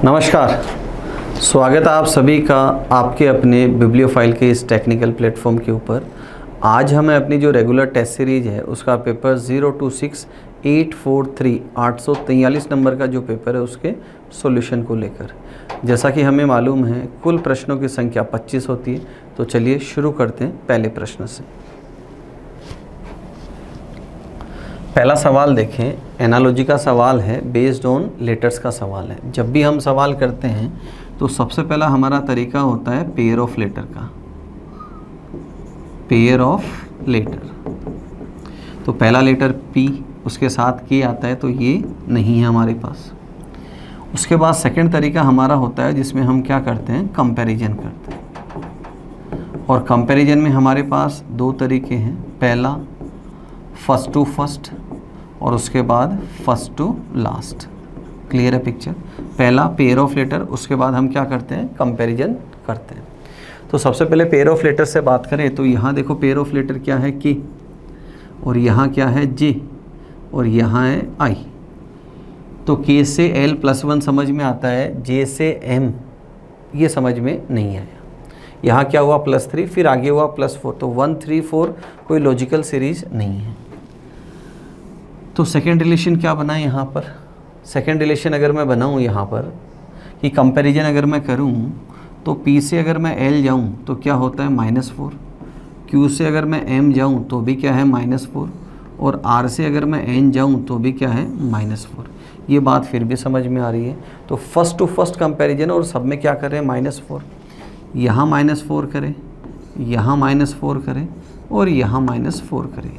नमस्कार, स्वागत है आप सभी का आपके अपने बिब्लियोफाइल के इस टेक्निकल प्लेटफॉर्म के ऊपर। आज हमें अपनी जो रेगुलर टेस्ट सीरीज़ है उसका पेपर 026843 843 नंबर का जो पेपर है उसके सॉल्यूशन को लेकर, जैसा कि हमें मालूम है कुल प्रश्नों की संख्या 25 होती है। तो चलिए शुरू करते हैं पहले प्रश्न से। पहला सवाल देखें, एनालॉजी का सवाल है, बेस्ड ऑन लेटर्स का सवाल है। जब भी हम सवाल करते हैं तो सबसे पहला हमारा तरीका होता है पेयर ऑफ लेटर का, पेयर ऑफ लेटर। तो पहला लेटर P, उसके साथ K आता है तो ये नहीं है हमारे पास। उसके बाद सेकंड तरीका हमारा होता है जिसमें हम क्या करते हैं, कंपैरिजन करते हैं। और कंपैरिजन में हमारे पास दो तरीके हैं, पहला फर्स्ट टू फर्स्ट और उसके बाद फर्स्ट टू लास्ट। क्लियर है पिक्चर? पहला पेयर ऑफ लेटर, उसके बाद हम क्या करते हैं, कंपैरिजन करते हैं। तो सबसे पहले पेयर ऑफ लेटर से बात करें तो यहाँ देखो पेयर ऑफ लेटर क्या है K, और यहाँ क्या है J, और यहाँ है I। तो K से L+1 समझ में आता है, J से M ये समझ में नहीं आया। यहाँ क्या हुआ +3, फिर आगे हुआ +4, तो 1 3 4 कोई लॉजिकल सीरीज नहीं है। तो सेकेंड रिलेशन क्या बना है यहाँ पर? सेकेंड रिलेशन अगर मैं बनाऊँ यहाँ पर कि कंपैरिजन अगर मैं करूँ तो P से अगर मैं L जाऊँ तो क्या होता है -4, Q से अगर मैं M जाऊँ तो भी क्या है -4, और R से अगर मैं N जाऊँ तो भी क्या है -4। ये बात फिर भी समझ में आ रही है। तो फर्स्ट टू फर्स्ट कंपैरिजन और सब में क्या करें, -4, यहाँ -4 करें, यहाँ -4 करें और यहाँ -4 करें।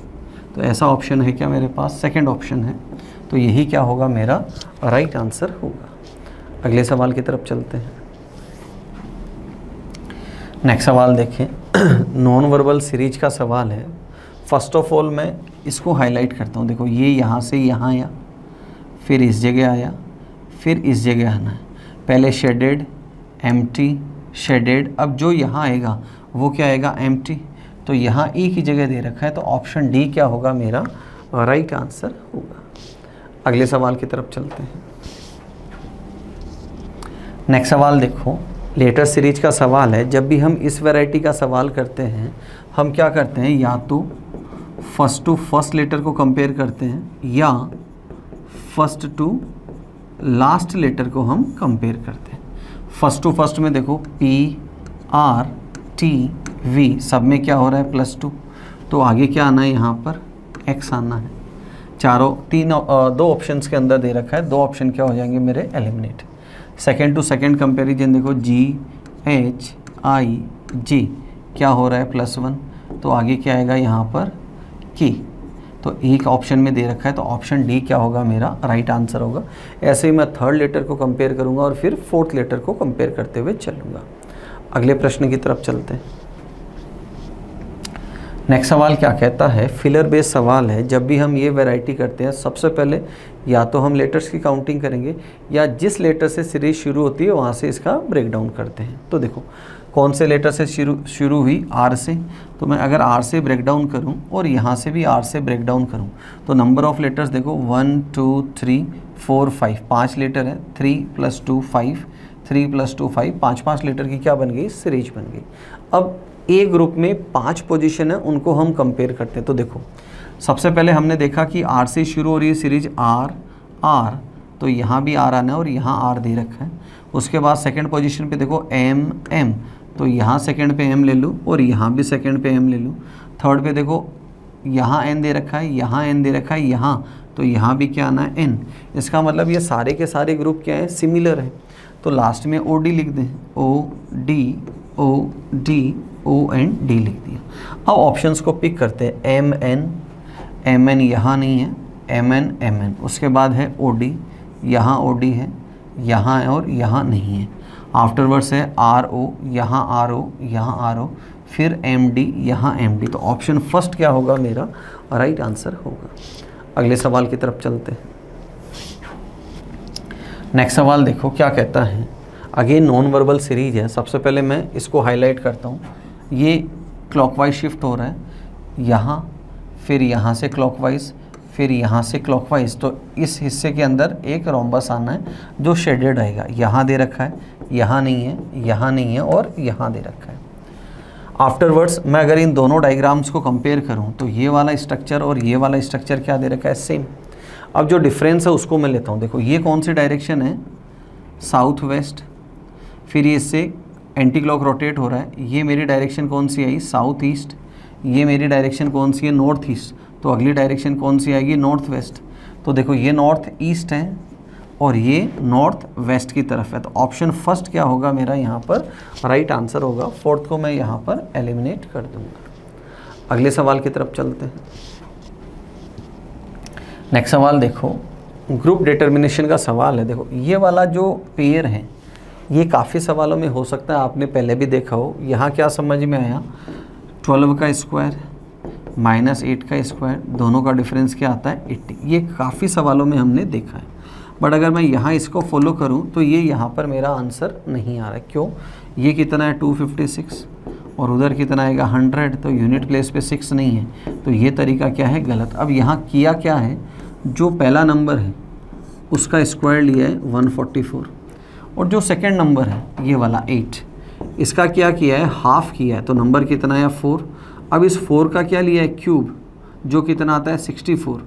तो ऐसा ऑप्शन है क्या मेरे पास? सेकंड ऑप्शन है। तो यही क्या होगा, मेरा राइट आंसर होगा। अगले सवाल की तरफ चलते हैं। नेक्स्ट सवाल देखें, नॉन वर्बल सीरीज का सवाल है। फर्स्ट ऑफ ऑल मैं इसको हाईलाइट करता हूँ। देखो ये यहाँ से यहाँ आया, फिर इस जगह आया, फिर इस जगह आना है। पहले शेडेड, एम्प्टी, शेडेड। अब जो यहाँ आएगा वो क्या आएगा, एम्प्टी। तो यहाँ E की जगह दे रखा है, तो ऑप्शन डी क्या होगा, मेरा राइट आंसर होगा। अगले सवाल की तरफ चलते हैं। नेक्स्ट सवाल देखो, लेटर सीरीज का सवाल है। जब भी हम इस वैरायटी का सवाल करते हैं हम क्या करते हैं, या तो फर्स्ट टू फर्स्ट लेटर को कंपेयर करते हैं या फर्स्ट टू लास्ट लेटर को हम कंपेयर करते हैं। फर्स्ट टू फर्स्ट में देखो P R T V सब में क्या हो रहा है, +2। तो आगे क्या आना है, यहाँ पर X आना है। दो ऑप्शंस के अंदर दे रखा है, दो ऑप्शन क्या हो जाएंगे मेरे, eliminate. Second to second comparison देखो G H I J क्या हो रहा है, +1। तो आगे क्या आएगा यहाँ पर K। तो एक ऑप्शन में दे रखा है, तो ऑप्शन डी क्या होगा, मेरा राइट आंसर होगा। ऐसे ही मैं थर्ड लेटर को कंपेयर करूँगा और फिर फोर्थ लेटर को कंपेयर करते हुए चलूँगा। अगले प्रश्न की तरफ चलते हैं। नेक्स्ट सवाल क्या कहता है, फिलर बेस्ड सवाल है। जब भी हम ये वैरायटी करते हैं सबसे पहले या तो हम लेटर्स की काउंटिंग करेंगे या जिस लेटर से सीरीज शुरू होती है वहाँ से इसका ब्रेक डाउन करते हैं। तो देखो कौन से लेटर से शुरू हुई, R से। तो मैं अगर R से ब्रेक डाउन करूँ और यहाँ से भी R से ब्रेक डाउन करूँ तो नंबर ऑफ़ लेटर्स देखो 1 2 3 4 5, 5 लेटर है। 3 + 2 5, 3 + 2 5, 5 लेटर की क्या बन गई, सीरीज बन गई। अब ए ग्रुप में 5 पोजीशन है, उनको हम कंपेयर करते हैं। तो देखो सबसे पहले हमने देखा कि R से शुरू हो रही है सीरीज R R, तो यहाँ भी R आना है और यहाँ R दे रखा है। उसके बाद सेकंड पोजीशन पे देखो M M, तो यहाँ सेकंड पे M ले लूँ और यहाँ भी सेकंड पे M ले लूँ। थर्ड पे देखो यहाँ N दे रखा है, यहाँ N दे रखा है, यहाँ, तो यहाँ भी क्या आना है, N। इसका मतलब ये सारे के सारे ग्रुप क्या हैं, सिमिलर है। तो लास्ट में OD लिख दें, OD OD OND लिख दिया। अब ऑप्शंस को पिक करते हैं, MN यहाँ नहीं है, MN। उसके बाद है OD, यहाँ OD है, यहाँ है और यहाँ नहीं है। आफ्टरवर्ड्स है RO, यहाँ RO, यहाँ RO, फिर MD, यहाँ MD। तो ऑप्शन फर्स्ट क्या होगा, मेरा राइट आंसर होगा। अगले सवाल की तरफ चलते हैं। नेक्स्ट सवाल देखो क्या कहता है, अगेन नॉन वर्बल सीरीज है। सबसे पहले मैं इसको हाईलाइट करता हूँ। ये क्लॉकवाइज शिफ्ट हो रहा है, यहाँ, फिर यहाँ से क्लॉकवाइज, फिर यहाँ से क्लॉकवाइज, तो इस हिस्से के अंदर एक रोम्बस आना है जो शेडेड रहेगा। यहाँ दे रखा है, यहाँ नहीं है, यहाँ नहीं है और यहाँ दे रखा है। आफ्टरवर्ड्स मैं अगर इन दोनों डायग्राम्स को कंपेयर करूँ तो ये वाला स्ट्रक्चर और ये वाला स्ट्रक्चर क्या दे रखा है, सेम। अब जो डिफरेंस है उसको मैं लेता हूँ। देखो ये कौन सी डायरेक्शन है, साउथ वेस्ट, फिर ये इससे एंटी क्लॉक रोटेट हो रहा है। ये मेरी डायरेक्शन कौन सी आई, साउथ ईस्ट। ये मेरी डायरेक्शन कौन सी है, नॉर्थ ईस्ट। तो अगली डायरेक्शन कौन सी आएगी, नॉर्थ वेस्ट। तो देखो ये नॉर्थ ईस्ट है और ये नॉर्थ वेस्ट की तरफ है। तो ऑप्शन फर्स्ट क्या होगा मेरा यहाँ पर, राइट आंसर होगा। फोर्थ को मैं यहाँ पर एलिमिनेट कर दूंगा। अगले सवाल की तरफ चलते हैं। नेक्स्ट सवाल देखो, ग्रुप डिटर्मिनेशन का सवाल है। देखो ये वाला जो पेयर है ये काफ़ी सवालों में हो सकता है आपने पहले भी देखा हो। यहाँ क्या समझ में आया, 12 का स्क्वायर -8 का स्क्वायर, दोनों का डिफरेंस क्या आता है, 80। ये काफ़ी सवालों में हमने देखा है। बट अगर मैं यहाँ इसको फॉलो करूँ तो ये यहाँ पर मेरा आंसर नहीं आ रहा है। क्यों, ये कितना है 256 और उधर कितना आएगा 100, तो यूनिट प्लेस पे 6 नहीं है। तो ये तरीका क्या है, गलत। अब यहाँ किया क्या है, जो पहला नंबर है उसका स्क्वायर लिया है 144 और जो सेकंड नंबर है ये वाला 8, इसका क्या किया है, हाफ किया है। तो नंबर कितना है 4। अब इस 4 का क्या लिया है, क्यूब, जो कितना आता है 64।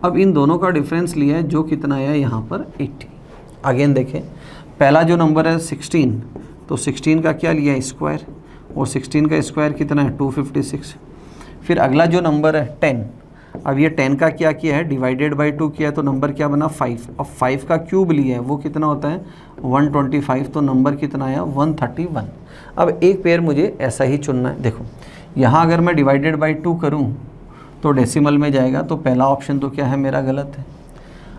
अब इन दोनों का डिफरेंस लिया है जो कितना आया यहाँ पर 80। अगेन देखें, पहला जो नंबर है 16, तो 16 का क्या लिया है, स्क्वायर, और 16 का स्क्वायर कितना है 256। फिर अगला जो नंबर है 10, अब ये 10 का क्या किया है, डिवाइडेड बाई 2 किया है, तो नंबर क्या बना 5। अब 5 का क्यूब लिया है, वो कितना होता है 125, तो नंबर कितना आया 131। अब एक पेयर मुझे ऐसा ही चुनना है। देखो यहाँ अगर मैं डिवाइडेड बाई 2 करूँ तो डेसिमल में जाएगा, तो पहला ऑप्शन तो क्या है मेरा, गलत है।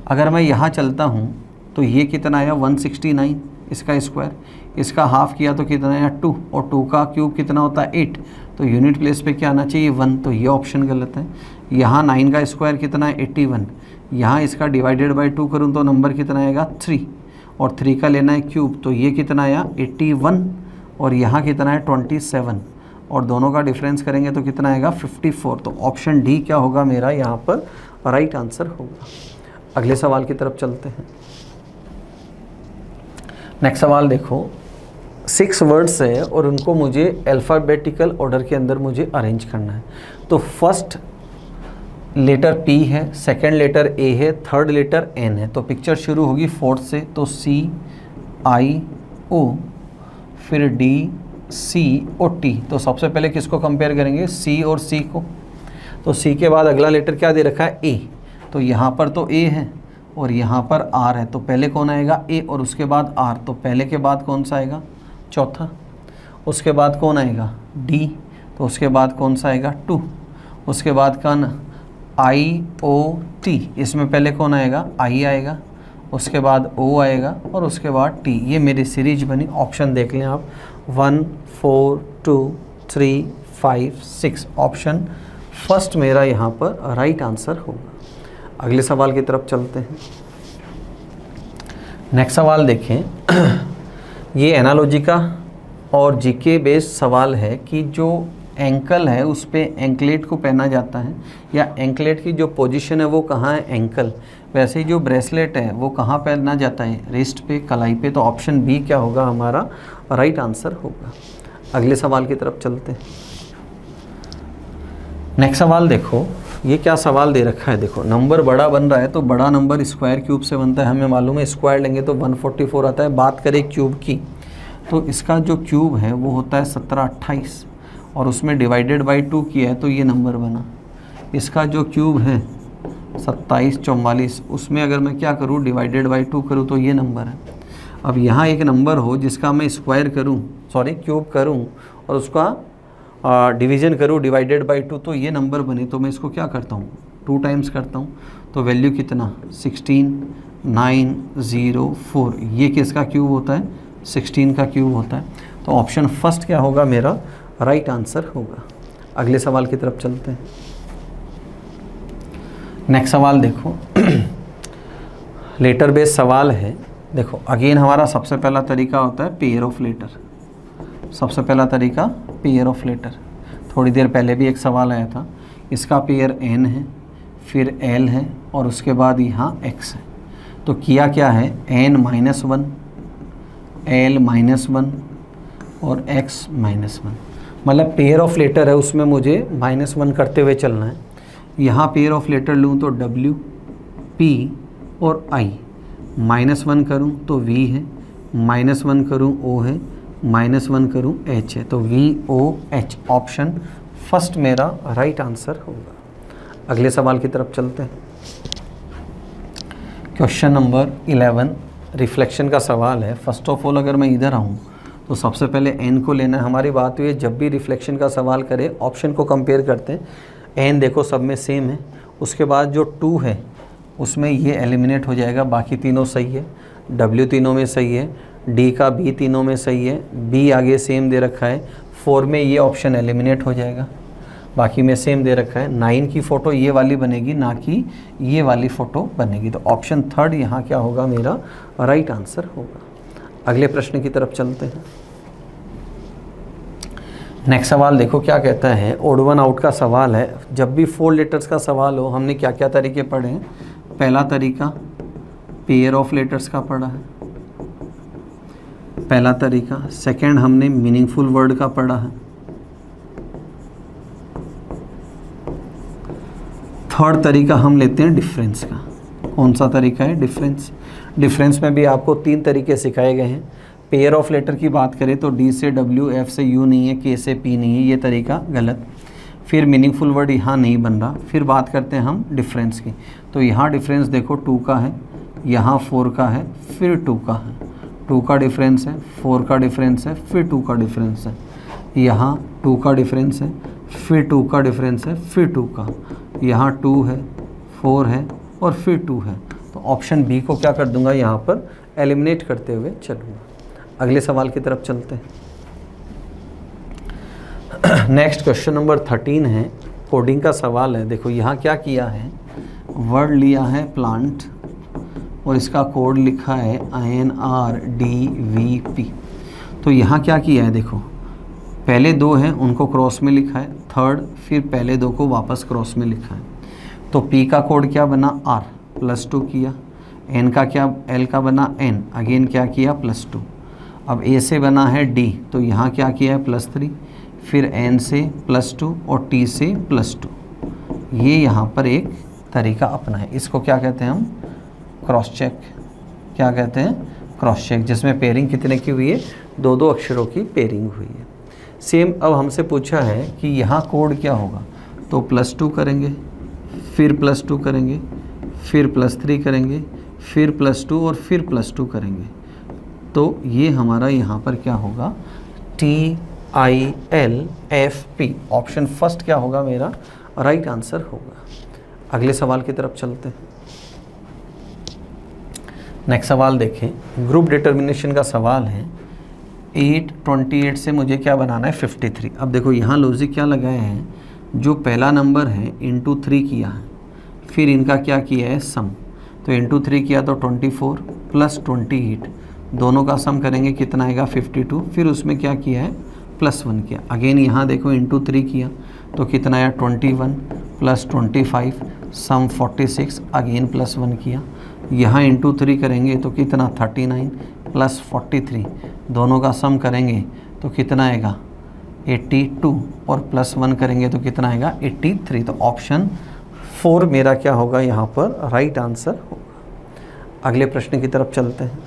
अगर मैं यहाँ चलता हूँ तो ये कितना आया 169, इसका स्क्वायर, इसका हाफ किया तो कितना आया 2, और 2 का क्यूब कितना होता है 8, तो यूनिट प्लेस पे क्या आना चाहिए 1, तो ये ऑप्शन गलत है। यहाँ 9 का स्क्वायर कितना है 81, यहाँ इसका डिवाइडेड बाई 2 करूँ तो नंबर कितना आएगा 3, और 3 का लेना है क्यूब, तो ये कितना आया 81, और यहाँ कितना है 27, और दोनों का डिफरेंस करेंगे तो कितना आएगा 54। तो ऑप्शन डी क्या होगा मेरा यहाँ पर राइट आंसर होगा। अगले सवाल की तरफ चलते हैं। नेक्स्ट सवाल देखो, 6 वर्ड्स है और उनको मुझे अल्फ़ाबेटिकल ऑर्डर के अंदर मुझे अरेंज करना है। तो फर्स्ट लेटर P है, सेकंड लेटर A है, थर्ड लेटर N है। तो पिक्चर शुरू होगी फोर्थ से, तो C I O, फिर D C और T। तो सबसे पहले किसको कंपेयर करेंगे, C और C को। तो C के बाद अगला लेटर क्या दे रखा है, A। तो यहाँ पर तो A है और यहाँ पर R है, तो पहले कौन आएगा A और उसके बाद R। तो पहले के बाद कौन सा आएगा, चौथा। उसके बाद कौन आएगा D, तो उसके बाद कौन सा आएगा 2। उसके बाद कौन I O T, इसमें पहले कौन आएगा I आएगा, उसके बाद O आएगा और उसके बाद T। ये मेरी सीरीज बनी। ऑप्शन देख लें आप, 1 4 2 3 5 6। ऑप्शन फर्स्ट मेरा यहाँ पर राइट आंसर होगा। अगले सवाल की तरफ चलते हैं। नेक्स्ट सवाल देखें, ये एनालॉजी का और जीके बेस्ड सवाल है कि जो एंकल है उस पे एंकलेट को पहना जाता है, या एंकलेट की जो पोजीशन है वो कहाँ है, एंकल। वैसे ही जो ब्रेसलेट है वो कहाँ पहना जाता है, रिस्ट पे, कलाई पे। तो ऑप्शन बी क्या होगा हमारा राइट आंसर होगा। अगले सवाल की तरफ चलते हैं। नेक्स्ट सवाल देखो, ये क्या सवाल दे रखा है। देखो नंबर बड़ा बन रहा है, तो बड़ा नंबर स्क्वायर क्यूब से बनता है, हमें मालूम है। स्क्वायर लेंगे तो 144 आता है। बात करें क्यूब की, तो इसका जो क्यूब है वो होता है 1728 और उसमें डिवाइडेड बाई 2 किया है तो ये नंबर बना। इसका जो क्यूब है 2744, उसमें अगर मैं क्या करूँ, डिवाइडेड बाई 2 करूँ तो ये नंबर है। अब यहाँ एक नंबर हो जिसका मैं स्क्वायर करूँ, सॉरी क्यूब करूँ, और उसका डिवीज़न करूँ डिवाइडेड बाई 2, तो ये नंबर बने। तो मैं इसको क्या करता हूँ, 2 टाइम्स करता हूँ, तो वैल्यू कितना 16904। ये किसका क्यूब होता है, 16 का क्यूब होता है। तो ऑप्शन फर्स्ट क्या होगा मेरा राइट आंसर होगा। अगले सवाल की तरफ चलते हैं। नेक्स्ट सवाल देखो, लेटर बेस्ड सवाल है। देखो अगेन हमारा सबसे पहला तरीका होता है पेयर ऑफ लेटर। सबसे पहला तरीका पेयर ऑफ लेटर। थोड़ी देर पहले भी एक सवाल आया था, इसका पेयर N है, फिर L है और उसके बाद यहाँ X है। तो किया क्या है, N-1, L-1 और X-1, मतलब पेयर ऑफ लेटर है उसमें मुझे -1 करते हुए चलना है। यहाँ पेयर ऑफ लेटर लूँ तो W, P और I, -1 करूँ तो V है, -1 करूँ O है, -1 करूँ H है। तो VOH ऑप्शन फर्स्ट मेरा राइट आंसर होगा। अगले सवाल की तरफ चलते हैं। क्वेश्चन नंबर 11 रिफ्लेक्शन का सवाल है। फर्स्ट ऑफ ऑल अगर मैं इधर आऊँ तो सबसे पहले n को लेना है। हमारी बात हुई है जब भी रिफ्लेक्शन का सवाल करे ऑप्शन को कंपेयर करते हैं। n देखो सब में सेम है, उसके बाद जो 2 है उसमें ये एलिमिनेट हो जाएगा, बाकी तीनों सही है। w तीनों में सही है, d का b तीनों में सही है, b आगे सेम दे रखा है, 4 में ये ऑप्शन एलिमिनेट हो जाएगा, बाकी में सेम दे रखा है। 9 की फ़ोटो ये वाली बनेगी, ना कि ये वाली फ़ोटो बनेगी। तो ऑप्शन थर्ड यहाँ क्या होगा, मेरा राइट आंसर होगा। अगले प्रश्न की तरफ चलते हैं। नेक्स्ट सवाल देखो क्या कहता है, ओड वन आउट का सवाल है। जब भी 4 लेटर्स का सवाल हो, हमने क्या क्या तरीके पढ़े हैं। पहला तरीका पेयर ऑफ लेटर्स का पढ़ा है, पहला तरीका। सेकंड हमने मीनिंगफुल वर्ड का पढ़ा है। थर्ड तरीका हम लेते हैं डिफरेंस का। कौन सा तरीका है, डिफरेंस। डिफरेंस में भी आपको 3 तरीके सिखाए गए हैं। पेयर ऑफ लेटर की बात करें तो D से W, F से U नहीं है, K से P नहीं है, ये तरीका गलत। फिर मीनिंगफुल वर्ड यहाँ नहीं बन रहा। फिर बात करते हैं हम डिफरेंस की, तो यहाँ डिफरेंस देखो 2 का है, यहाँ 4 का है, फिर 2 का है। 2 का डिफरेंस है, 4 का डिफरेंस है, फिर 2 का डिफरेंस है। यहाँ 2 का डिफरेंस है, फिर 2 का डिफरेंस है, फिर 2 का। यहाँ 2 है, 4 है और फिर 2 है। तो ऑप्शन बी को क्या कर दूंगा, यहाँ पर एलिमिनेट करते हुए चलूँगा। अगले सवाल की तरफ चलते हैं। नेक्स्ट क्वेश्चन नंबर 13 है, कोडिंग का सवाल है। देखो यहाँ क्या किया है, वर्ड लिया है प्लांट और इसका कोड लिखा है INRDVP। तो यहाँ क्या किया है, देखो पहले 2 हैं उनको क्रॉस में लिखा है, थर्ड फिर पहले 2 को वापस क्रॉस में लिखा है। तो P का कोड क्या बना, R +2 किया। N का क्या, L का बना N, अगेन क्या किया +2। अब A से बना है D, तो यहाँ क्या किया है +3, फिर N से +2 और T से +2। ये यहाँ पर एक तरीका अपना है, इसको क्या कहते हैं हम, क्रॉस चेक। क्या कहते हैं, क्रॉस चेक, जिसमें पेयरिंग कितने की हुई है, 2-2 अक्षरों की पेयरिंग हुई है। सेम अब हमसे पूछा है कि यहाँ कोड क्या होगा, तो +2 करेंगे, फिर +2 करेंगे, फिर +3 करेंगे, फिर +2 और फिर +2 करेंगे। तो ये हमारा यहाँ पर क्या होगा, TILFP ऑप्शन फर्स्ट क्या होगा, मेरा राइट आंसर होगा। अगले सवाल की तरफ चलते हैं। नेक्स्ट सवाल देखें, ग्रुप डिटर्मिनेशन का सवाल है। 828 से मुझे क्या बनाना है, 53। अब देखो यहाँ लॉजिक क्या लगाए हैं, जो पहला नंबर है इंटू 3 किया है, फिर इनका क्या किया है सम। तो इंटू 3 किया तो 24 + 28, दोनों का सम करेंगे कितना आएगा 52। फिर उसमें क्या किया है +1 किया। अगेन यहाँ देखो इंटू 3 किया तो कितना आया 21 + 25 सम 46, अगेन +1 किया। यहाँ इंटू 3 करेंगे तो कितना 39 + 43, दोनों का सम करेंगे तो कितना आएगा 82 और +1 करेंगे तो कितना आएगा 83। तो ऑप्शन 4 मेरा क्या होगा, यहाँ पर राइट आंसर होगा। अगले प्रश्न की तरफ चलते हैं।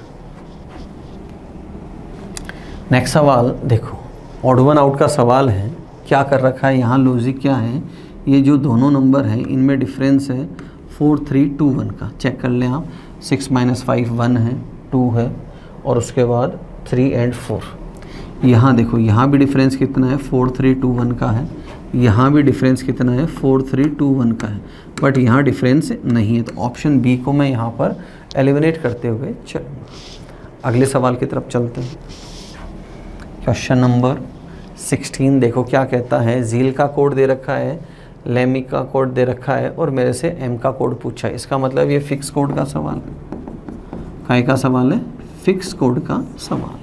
नेक्स्ट सवाल देखो, ऑड वन आउट का सवाल है। क्या कर रखा है यहाँ, लॉजिक क्या है, ये जो दोनों नंबर हैं इनमें डिफरेंस है 4 3 2 1 का। चेक कर लें आप, 6 - 5 1 है, 2 है और उसके बाद 3 और 4। यहाँ देखो यहाँ भी डिफरेंस कितना है 4 3 2 1 का है, यहाँ भी डिफरेंस कितना है 4 3 2 1 का है, बट यहाँ डिफरेंस नहीं है। तो ऑप्शन बी को मैं यहाँ पर एलिमिनेट करते हुए चलूँगा। अगले सवाल की तरफ चलते हैं। क्वेश्चन नंबर 16 देखो क्या कहता है, झील का कोड दे रखा है, लेमी का कोड दे रखा है और मेरे से एम का कोड पूछा है। इसका मतलब ये फिक्स कोड का सवाल है। काय का सवाल है, फिक्स कोड का सवाल है।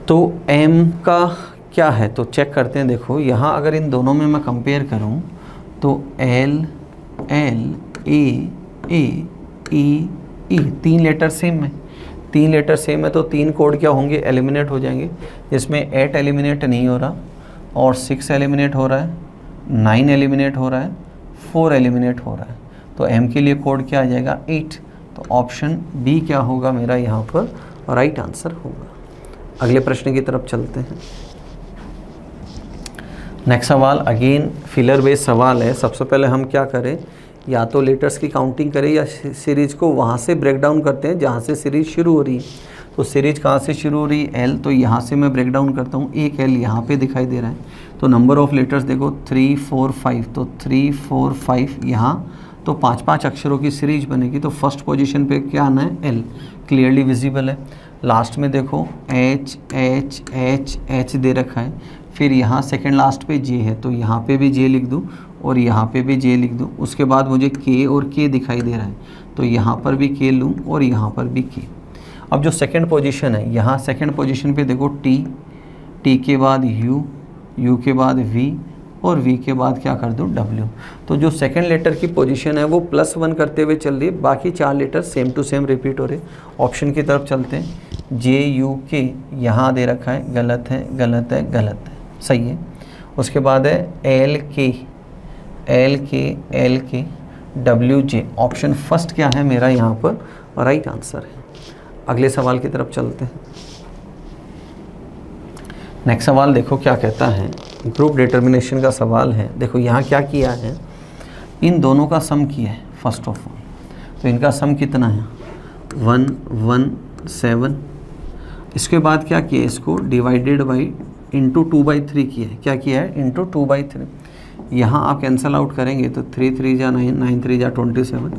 तो एम का क्या है तो चेक करते हैं। देखो यहाँ अगर इन दोनों में मैं कंपेयर करूँ तो L L A A E E, 3 letter same है, 3 लेटर सेम है तो 3 कोड क्या होंगे, एलिमिनेट हो जाएंगे, जिसमें 8 एलिमिनेट नहीं हो रहा और 6 एलिमिनेट हो रहा है, 9 एलिमिनेट हो रहा है, 4 एलिमिनेट हो रहा है। तो M के लिए कोड क्या आ जाएगा, 8। तो ऑप्शन बी क्या होगा मेरा यहाँ पर राइट आंसर होगा। अगले प्रश्न की तरफ चलते हैं। नेक्स्ट सवाल अगेन फिलर बेस्ड सवाल है। सबसे पहले हम क्या करें, या तो लेटर्स की काउंटिंग करें या सीरीज़ को वहाँ से ब्रेक डाउन करते हैं जहाँ से सीरीज़ शुरू हो रही है। तो सीरीज़ कहाँ से शुरू हो रही है, L, तो यहाँ से मैं ब्रेक डाउन करता हूँ, एक L यहाँ पे दिखाई दे रहा है। तो नंबर ऑफ़ लेटर्स देखो 3 4 5, तो 3 4 5 यहाँ, तो 5 अक्षरों की सीरीज बनेगी। तो फर्स्ट पोजीशन पे क्या आना है, L, क्लियरली विजिबल है। लास्ट में देखो H H H H दे रखा है, फिर यहाँ सेकंड लास्ट पे J है, तो यहाँ पे भी J लिख दूँ और यहाँ पे भी J लिख दूँ। उसके बाद मुझे K और K दिखाई दे रहा है, तो यहाँ पर भी K लूँ और यहाँ पर भी K। अब जो सेकंड पोजीशन है, यहाँ सेकंड पोजीशन पे देखो T, T के बाद U, U के बाद V और V के बाद क्या कर दूँ, W। तो जो सेकंड लेटर की पोजीशन है वो +1 करते हुए चल रही है, बाकी 4 letter same to same repeat हो रहे। ऑप्शन की तरफ चलते हैं। JUK यहाँ दे रखा है, गलत है गलत है गलत है, सही है। उसके बाद है LK WJ, ऑप्शन फर्स्ट क्या है मेरा यहाँ पर राइट आंसर है। अगले सवाल की तरफ चलते हैं। नेक्स्ट सवाल देखो क्या कहता है, ग्रुप डिटर्मिनेशन का सवाल है। देखो यहाँ क्या किया है, इन दोनों का सम किया है फर्स्ट ऑफ ऑल। तो इनका सम कितना है, 1 1 7। इसके बाद क्या किया, इसको डिवाइडेड बाई इंटू 2/3 किया है। क्या किया है, इंटू 2/3। यहाँ आप कैंसल आउट करेंगे तो 3 3 जा 9, 9 3 जा 27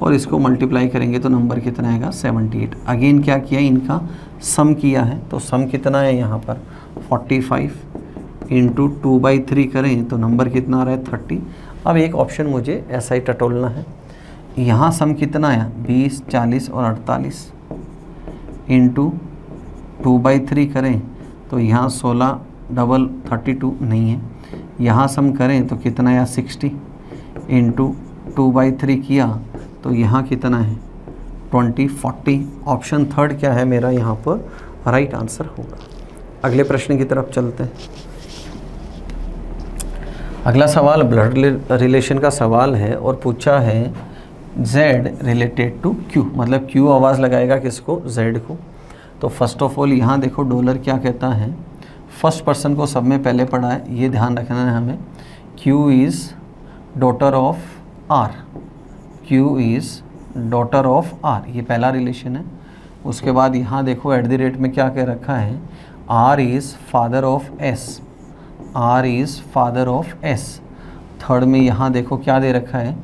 और इसको मल्टीप्लाई करेंगे तो नंबर कितना आएगा, 78। अगेन क्या किया, इनका सम किया है। तो सम कितना है यहाँ पर 45 इंटू 2/3 करें तो नंबर कितना आ रहा है, 30। अब एक ऑप्शन मुझे ऐसा ही टटोलना है। यहाँ सम कितना है, 20 40 और 48 इंटू 2/3 करें तो यहाँ 16 डबल 32 नहीं है। यहाँ सम करें तो कितना है, 60 इंटू 2/3 किया तो यहाँ कितना है, 20 40। ऑप्शन थर्ड क्या है मेरा यहाँ पर राइट आंसर होगा। अगले प्रश्न की तरफ चलते हैं। अगला सवाल ब्लड रिलेशन का सवाल है और पूछा है Z रिलेटेड टू Q, मतलब Q आवाज़ लगाएगा किसको, Z को। तो फर्स्ट ऑफ ऑल यहाँ देखो डॉलर क्या कहता है, फर्स्ट पर्सन को सब में पहले पढ़ा है, ये ध्यान रखना है हमें। Q is daughter of R, Q is daughter of R, ये पहला रिलेशन है। उसके बाद यहाँ देखो @ में क्या कह रखा है, R is father of S, R is father of S। Third में यहाँ देखो क्या दे रखा है,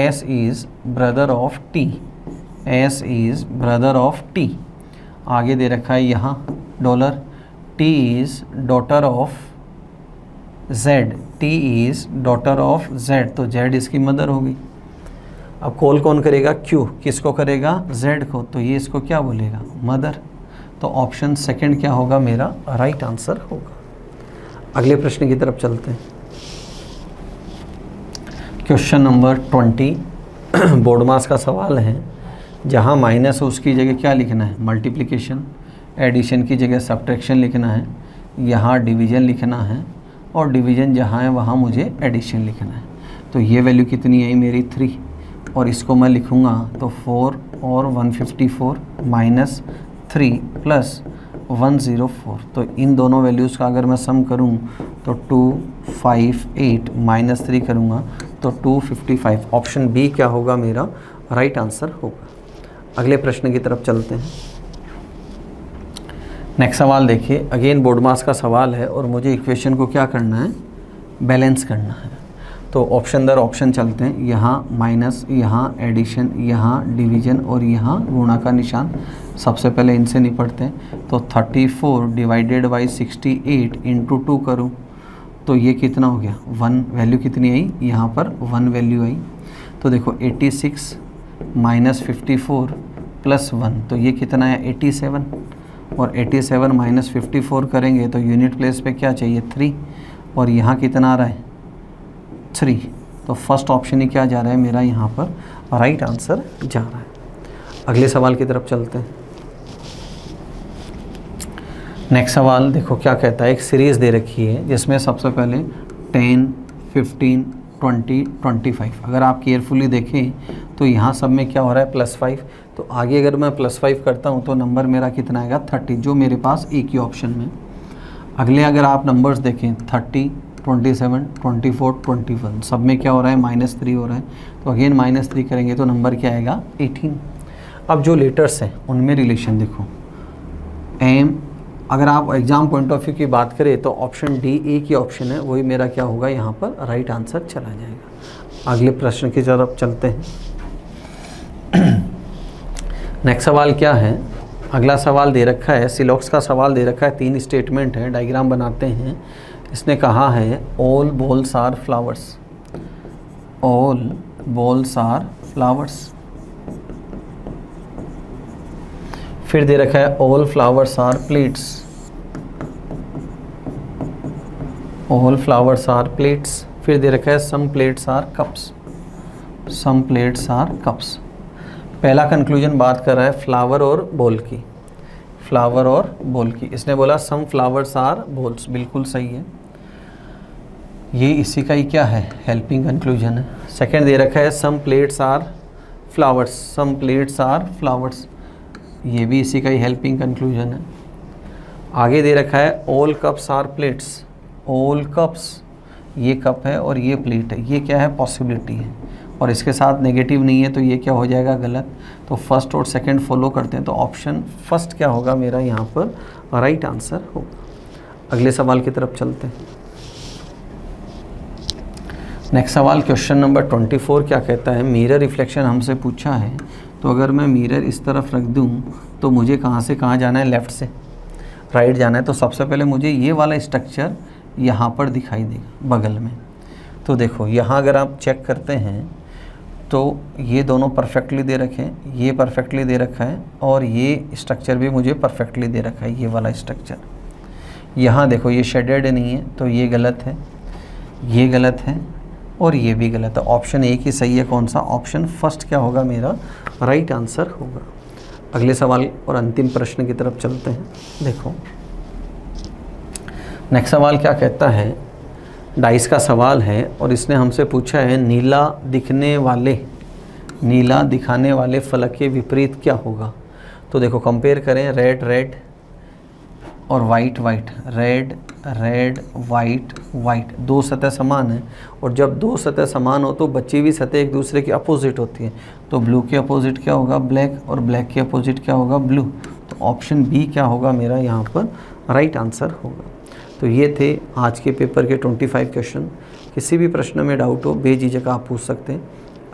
S is brother of T, S is brother of T। आगे दे रखा है यहाँ dollar T is daughter of Z, T is daughter of Z, तो Z इसकी मदर होगी। अब कॉल कौन करेगा, Q, किसको करेगा, Z को, तो ये इसको क्या बोलेगा, मदर। तो ऑप्शन सेकंड क्या होगा मेरा राइट आंसर होगा। अगले प्रश्न की तरफ चलते हैं। क्वेश्चन नंबर 20 बोर्ड मास का सवाल है। जहाँ माइनस है उसकी जगह क्या लिखना है, मल्टीप्लिकेशन, एडिशन की जगह सब्ट्रैक्शन लिखना है, यहाँ डिवीज़न लिखना है और डिवीज़न जहाँ है वहाँ मुझे एडिशन लिखना है। तो ये वैल्यू कितनी आई मेरी 3 और इसको मैं लिखूँगा तो 4 और 154 माइनस 3 प्लस 104। तो इन दोनों वैल्यूज़ का अगर मैं सम करूँ तो 258 माइनस 3 करूँगा तो 255। ऑप्शन बी क्या होगा मेरा राइट आंसर होगा। अगले प्रश्न की तरफ चलते हैं। नेक्स्ट सवाल देखिए, अगेन बोर्ड मास का सवाल है और मुझे इक्वेशन को क्या करना है, बैलेंस करना है। तो ऑप्शन दर ऑप्शन चलते हैं। यहाँ माइनस, यहाँ एडिशन, यहाँ डिवीज़न और यहाँ गुणा का निशान। सबसे पहले इनसे निपटते हैं। तो 34 डिवाइडेड बाई 68 इंटू 2 करूँ तो ये कितना हो गया, 1 वैल्यू कितनी आई, यहाँ पर 1 वैल्यू आई। तो देखो 86 माइनस 54 प्लस 1, तो ये कितना है 87 और 87 माइनस 54 करेंगे तो यूनिट प्लेस पे क्या चाहिए 3 और यहाँ कितना आ रहा है 3। तो फर्स्ट ऑप्शन ही क्या जा रहा है मेरा यहाँ पर राइट आंसर जा रहा है। अगले सवाल की तरफ चलते हैं। नेक्स्ट सवाल देखो क्या कहता है। एक सीरीज़ दे रखी है जिसमें सबसे पहले 10, 15, 20, 25। अगर आप केयरफुली देखें तो यहाँ सब में क्या हो रहा है +5। तो आगे अगर मैं +5 करता हूँ तो नंबर मेरा कितना आएगा 30, जो मेरे पास एक ही ऑप्शन में। अगले अगर आप नंबर्स देखें 30, 27, 24, 21, सब में क्या हो रहा है -3 हो रहा है। तो अगेन -3 करेंगे तो नंबर क्या आएगा 18। अब जो लेटर्स हैं उनमें रिलेशन देखो। एम, अगर आप एग्जाम पॉइंट ऑफ व्यू की बात करें तो ऑप्शन डी एक ही ऑप्शन है, वही मेरा क्या होगा यहाँ पर राइट आंसर चला जाएगा। अगले प्रश्न की तरफ चलते हैं। नेक्स्ट सवाल क्या है। अगला सवाल दे रखा है, सिलॉक्स का सवाल दे रखा है, 3 स्टेटमेंट है, डायग्राम बनाते हैं। इसने कहा है all balls are flowers, all balls are flowers. फिर दे रखा है all flowers are plates, all flowers are plates. फिर दे रखा है some plates are cups, some plates are cups. पहला कंक्लूजन बात कर रहा है फ्लावर और बोल की, फ्लावर और बोल की। इसने बोला सम फ्लावर्स आर बोल्स, बिल्कुल सही है। ये इसी का ही क्या है हेल्पिंग कंक्लूजन है। सेकंड दे रखा है some plates are flowers, some plates are flowers, ये भी इसी का ही हेल्पिंग कंक्लूजन है। आगे दे रखा है all cups are plates, all cups, ये कप है और ये प्लेट है, ये क्या है पॉसिबिलिटी है और इसके साथ नेगेटिव नहीं है तो ये क्या हो जाएगा गलत। तो फर्स्ट और सेकंड फॉलो करते हैं तो ऑप्शन फर्स्ट क्या होगा मेरा यहाँ पर राइट आंसर होगा। अगले सवाल की तरफ चलते हैं। नेक्स्ट सवाल क्वेश्चन नंबर 24 क्या कहता है। मिरर रिफ्लेक्शन हमसे पूछा है, तो अगर मैं मिरर इस तरफ रख दूं तो मुझे कहाँ से कहाँ जाना है, लेफ़्ट से राइट जाना है। तो सबसे पहले मुझे ये वाला स्ट्रक्चर यहाँ पर दिखाई देगा बगल में। तो देखो यहाँ अगर आप चेक करते हैं तो ये दोनों परफेक्टली दे रखे हैं, ये परफेक्टली दे रखा है और ये स्ट्रक्चर भी मुझे परफेक्टली दे रखा है, ये वाला स्ट्रक्चर। यहाँ देखो ये शेडेड नहीं है तो ये गलत है, ये गलत है और ये भी गलत है। ऑप्शन एक ही सही है, कौन सा ऑप्शन फर्स्ट क्या होगा मेरा राइट आंसर होगा। अगले सवाल और अंतिम प्रश्न की तरफ चलते हैं। देखो नेक्स्ट सवाल क्या कहता है। डाइस का सवाल है और इसने हमसे पूछा है नीला दिखने वाले, नीला दिखाने वाले फलक के विपरीत क्या होगा। तो देखो कंपेयर करें रेड रेड और white white, red red white white, दो सतह समान है और जब दो सतह समान हो तो बची हुई सतह एक दूसरे की अपोजिट होती है। तो ब्लू के अपोजिट क्या होगा ब्लैक और ब्लैक के अपोजिट क्या होगा ब्लू। तो ऑप्शन बी क्या होगा मेरा यहाँ पर राइट आंसर होगा। तो ये थे आज के पेपर के 25 क्वेश्चन। किसी भी प्रश्न में डाउट हो बेझिझक आप पूछ सकते हैं।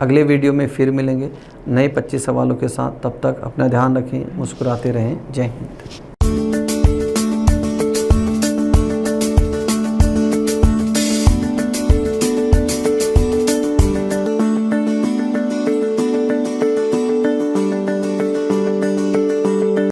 अगले वीडियो में फिर मिलेंगे नए 25 सवालों के साथ। तब तक अपना ध्यान रखें, मुस्कुराते रहें। जय हिंद।